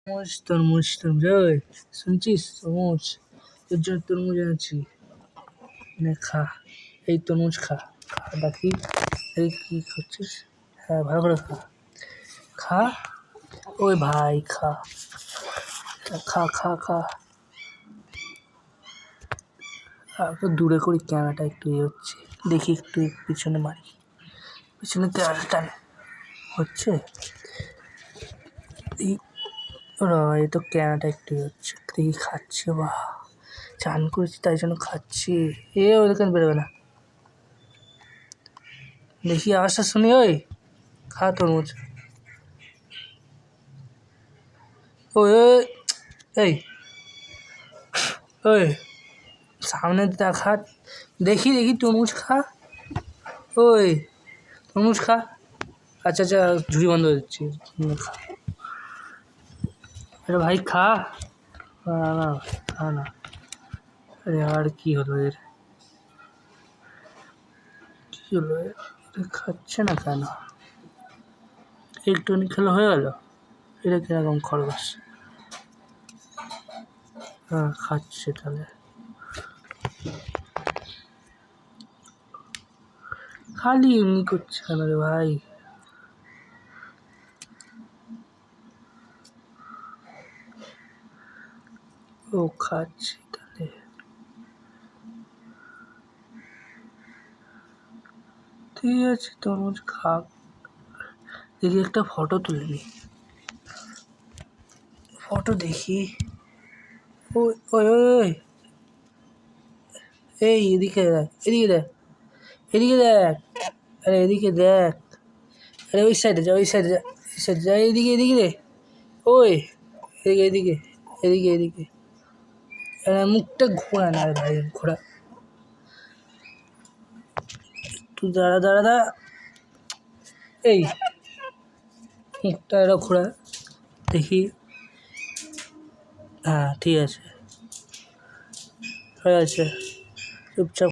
তরমুজ তরমুজ ওই শুনছিস? তরমুজ তোর জন্য তরমুজ এনেছি, নে খা। এই তরমুজ খা, খা দেখি। এই কী করছিস? হ্যাঁ ভালো করে খা, খা। ওই ভাই খা, খা খা খা। একটু দূরে করি, ক্যামেরাটা একটু ইয়ে হচ্ছে, দেখি একটু পিছনে মারি, পিছনে টানে হচ্ছে। এই এই তো ক্যামেরাটা একটু ইয়ে হচ্ছে, দেখি খাচ্ছে। বা চান করেছি তাই জন্য খাচ্ছি। ওইখানে বেরোবে না, দেখি আওয়াজটা শুনি। ওই খা তরমুজ। ওই ওই এই ওই সামনে দেখা, দেখি দেখি তরমুজ খা। ওই তরমুজ খা। আচ্ছা আচ্ছা, ঝুড়ি বন্ধ করে দিচ্ছি, খা। আরে ভাই খা না, খা না। আরে আর কি হলো এর, কি হলো এর, খাচ্ছে না কেন? একটুখানি খেলে হয়ে গেল। এটা কিরকম খরগোশ? হ্যাঁ খাচ্ছে তাহলে। খালি এমনি করছে কেন রে ভাই? ও খাচ্ছে তাহলে, ঠিক আছে তরমুজ খাক। দেখি একটা ফটো তুলে নি, ফটো দেখি। ওই ওই ওই এই এদিকে দেখ, এদিকে দেখ, এদিকে দেখ। আরে এদিকে দেখ, আরে ওই সাইডে যা, ওই সাইডে যা, এই সাইডে যা, এদিকে এদিকে রে। ওই এদিকে এদিকে এদিকে এদিকে। মুখটা ঘোরা না রে ভাই, ঘোরা। তুই দাঁড়া দাঁড়া দাঁড়া, এই মুখটা এরা ঘোরা দেখি। হ্যাঁ ঠিক আছে, হয়ে আছে, চুপচাপ।